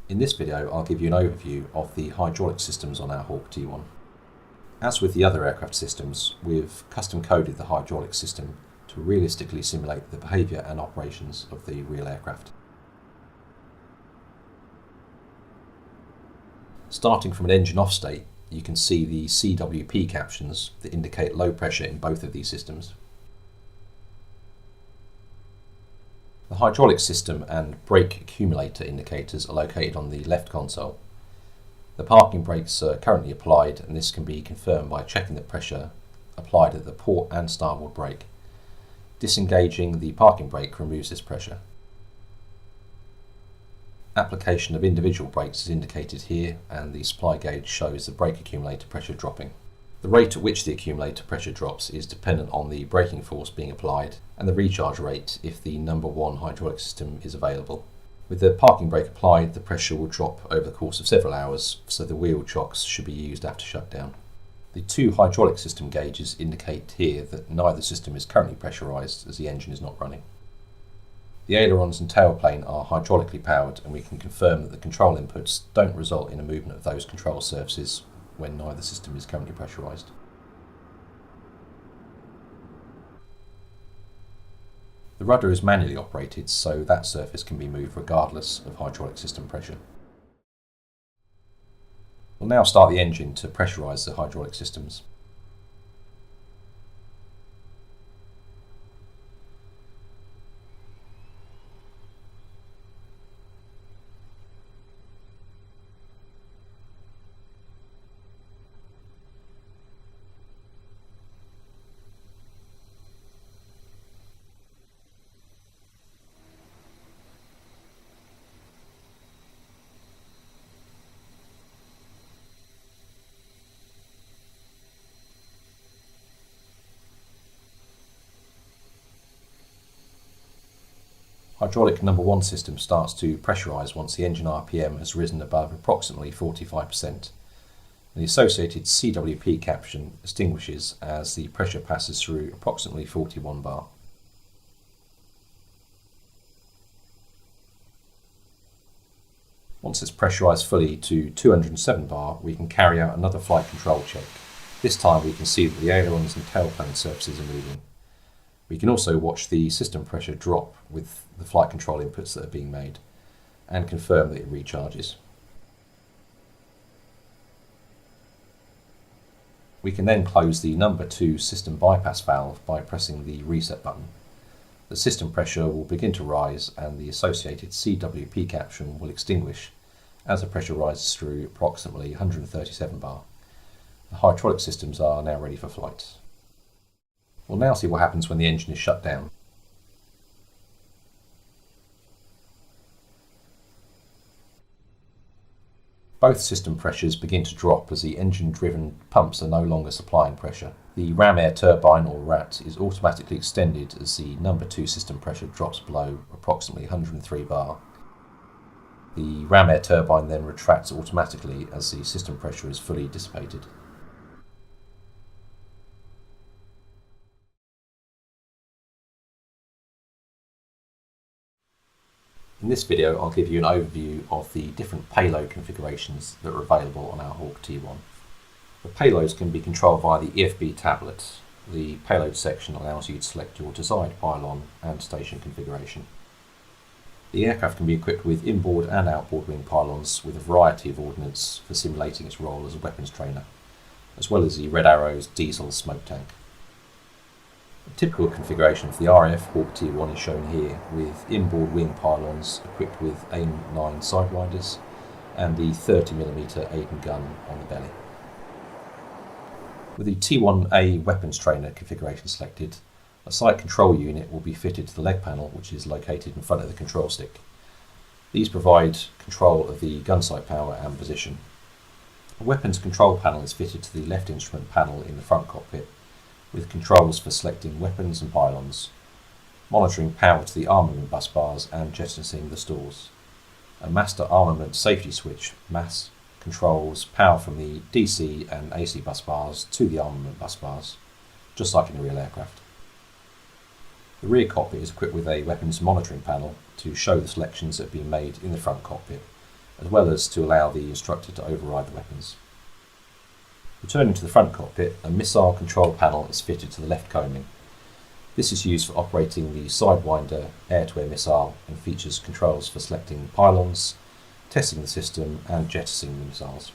In this video, I'll give you an overview of the hydraulic systems on our Hawk T1. As with the other aircraft systems, we've custom coded the hydraulic system to realistically simulate the behaviour and operations of the real aircraft. Starting from an engine off state, you can see the CWP captions that indicate low pressure in both of these systems. The hydraulic system and brake accumulator indicators are located on the left console. The parking brakes are currently applied, and this can be confirmed by checking the pressure applied at the port and starboard brake. Disengaging the parking brake removes this pressure. Application of individual brakes is indicated here, and the supply gauge shows the brake accumulator pressure dropping. The rate at which the accumulator pressure drops is dependent on the braking force being applied and the recharge rate if the number 1 hydraulic system is available. With the parking brake applied, the pressure will drop over the course of several hours, so the wheel chocks should be used after shutdown. The 2 hydraulic system gauges indicate here that neither system is currently pressurised as the engine is not running. The ailerons and tailplane are hydraulically powered, and we can confirm that the control inputs don't result in a movement of those control surfaces when neither system is currently pressurised. The rudder is manually operated, so that surface can be moved regardless of hydraulic system pressure. We'll now start the engine to pressurise the hydraulic systems. Hydraulic number 1 system starts to pressurise once the engine RPM has risen above approximately 45%. And the associated CWP caption extinguishes as the pressure passes through approximately 41 bar. Once it's pressurised fully to 207 bar, we can carry out another flight control check. This time we can see that the ailerons and tailplane surfaces are moving. We can also watch the system pressure drop with the flight control inputs that are being made and confirm that it recharges. We can then close the number 2 system bypass valve by pressing the reset button. The system pressure will begin to rise and the associated CWP caption will extinguish as the pressure rises through approximately 137 bar. The hydraulic systems are now ready for flight. We'll now see what happens when the engine is shut down. Both system pressures begin to drop as the engine-driven pumps are no longer supplying pressure. The ram air turbine, or RAT, is automatically extended as the number 2 system pressure drops below approximately 103 bar. The ram air turbine then retracts automatically as the system pressure is fully dissipated. In this video, I'll give you an overview of the different payload configurations that are available on our Hawk T1. The payloads can be controlled via the EFB tablet. The payload section allows you to select your desired pylon and station configuration. The aircraft can be equipped with inboard and outboard wing pylons with a variety of ordnance for simulating its role as a weapons trainer, as well as the Red Arrow's diesel smoke tank. A typical configuration for the RAF Hawk T1 is shown here, with inboard wing pylons equipped with AIM-9 sidewinders and the 30mm Aiden gun on the belly. With the T1A weapons trainer configuration selected, a site control unit will be fitted to the leg panel, which is located in front of the control stick. These provide control of the gun sight power and position. A weapons control panel is fitted to the left instrument panel in the front cockpit, with controls for selecting weapons and pylons, monitoring power to the armament bus bars and jettisoning the stalls. A master armament safety switch, MAS, controls power from the DC and AC bus bars to the armament bus bars, just like in a real aircraft. The rear cockpit is equipped with a weapons monitoring panel to show the selections that have been made in the front cockpit, as well as to allow the instructor to override the weapons. Returning to the front cockpit, a missile control panel is fitted to the left coaming. This is used for operating the Sidewinder air-to-air missile and features controls for selecting pylons, testing the system and jettisoning the missiles.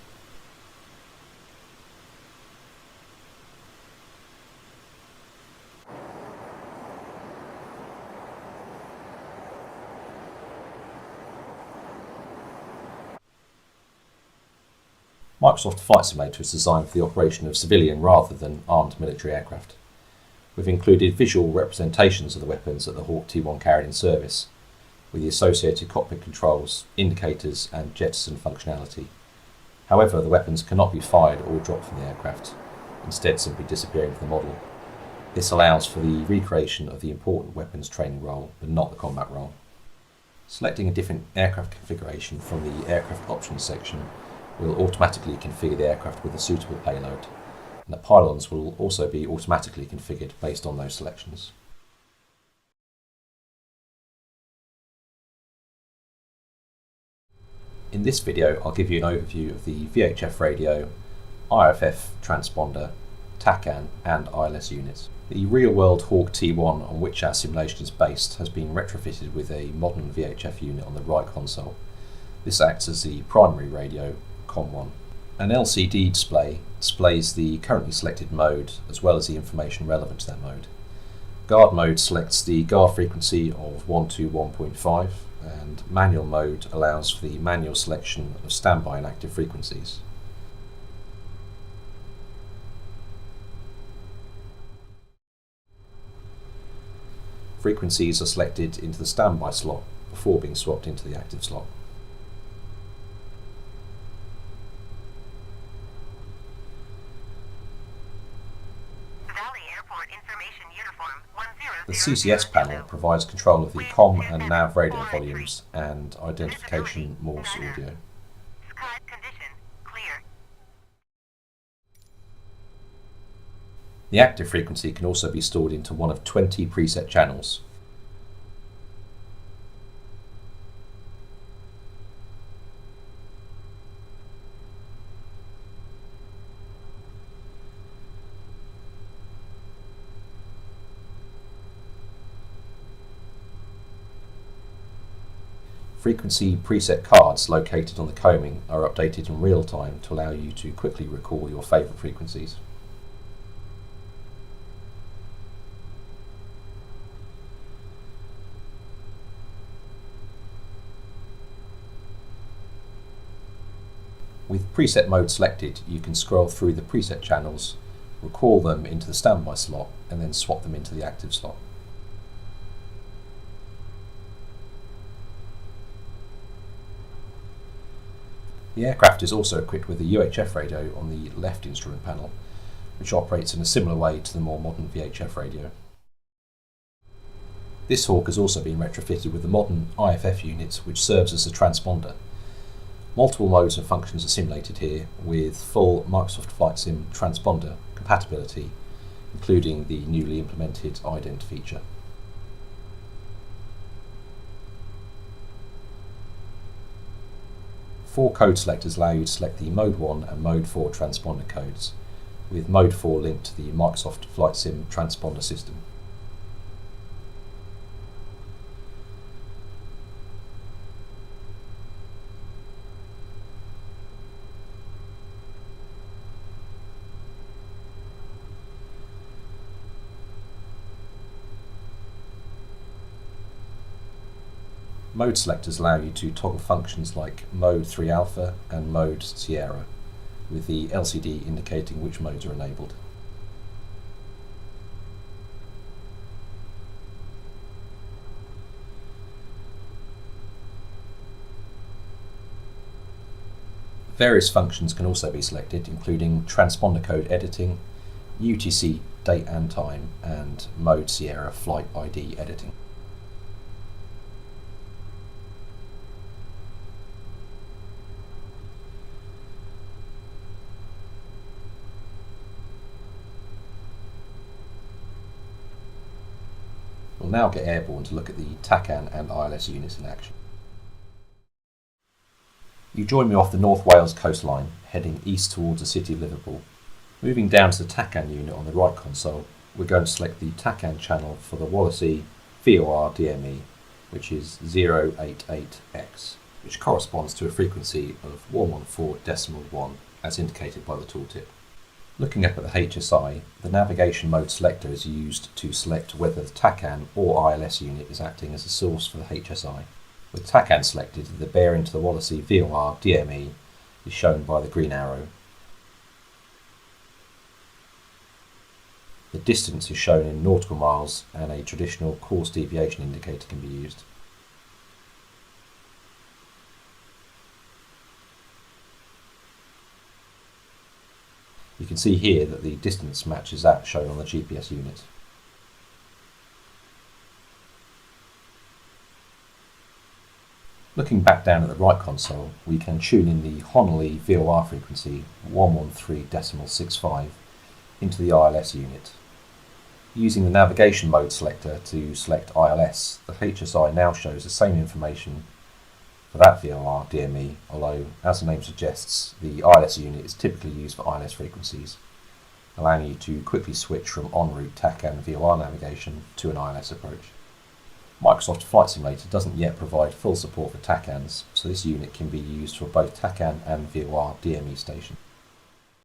Microsoft Flight Simulator is designed for the operation of civilian rather than armed military aircraft. We've included visual representations of the weapons that the Hawk T1 carried in service, with the associated cockpit controls, indicators and jettison functionality. However, the weapons cannot be fired or dropped from the aircraft, instead simply disappearing from the model. This allows for the recreation of the important weapons training role, but not the combat role. Selecting a different aircraft configuration from the aircraft options section will automatically configure the aircraft with a suitable payload, and the pylons will also be automatically configured based on those selections. In this video, I'll give you an overview of the VHF radio, IFF transponder, TACAN and ILS units. The real-world Hawk T1 on which our simulation is based has been retrofitted with a modern VHF unit on the right console. This acts as the primary radio, COM1. An LCD display displays the currently selected mode as well as the information relevant to that mode. Guard mode selects the guard frequency of 121.5 and manual mode allows for the manual selection of standby and active frequencies. Frequencies are selected into the standby slot before being swapped into the active slot. The CCS panel provides control of the COM and NAV radio volumes and identification Morse audio. The active frequency can also be stored into one of 20 preset channels. Frequency preset cards located on the coaming are updated in real time to allow you to quickly recall your favourite frequencies. With preset mode selected, you can scroll through the preset channels, recall them into the standby slot and then swap them into the active slot. The aircraft is also equipped with a UHF radio on the left instrument panel, which operates in a similar way to the more modern VHF radio. This Hawk has also been retrofitted with the modern IFF unit, which serves as a transponder. Multiple modes and functions are simulated here with full Microsoft Flight Sim transponder compatibility, including the newly implemented ident feature. Four code selectors allow you to select the Mode 1 and Mode 4 transponder codes, with Mode 4 linked to the Microsoft Flight Sim transponder system. Mode selectors allow you to toggle functions like Mode 3 Alpha and Mode Sierra, with the LCD indicating which modes are enabled. Various functions can also be selected, including transponder code editing, UTC date and time, and Mode Sierra flight ID editing. We'll now get airborne to look at the TACAN and ILS units in action. You join me off the North Wales coastline, heading east towards the city of Liverpool. Moving down to the TACAN unit on the right console, we're going to select the TACAN channel for the Wallasey VOR DME, which is 088X, which corresponds to a frequency of 114.1 as indicated by the tooltip. Looking up at the HSI, the navigation mode selector is used to select whether the TACAN or ILS unit is acting as a source for the HSI. With TACAN selected, the bearing to the Wallasey VOR DME is shown by the green arrow. The distance is shown in nautical miles and a traditional course deviation indicator can be used. You can see here that the distance matches that shown on the GPS unit. Looking back down at the right console, we can tune in the Honolulu VOR frequency 113.65 into the ILS unit. Using the navigation mode selector to select ILS, the HSI now shows the same information for that VOR DME, although, as the name suggests, the ILS unit is typically used for ILS frequencies, allowing you to quickly switch from en route TACAN VOR navigation to an ILS approach. Microsoft Flight Simulator doesn't yet provide full support for TACANs, so this unit can be used for both TACAN and VOR DME stations.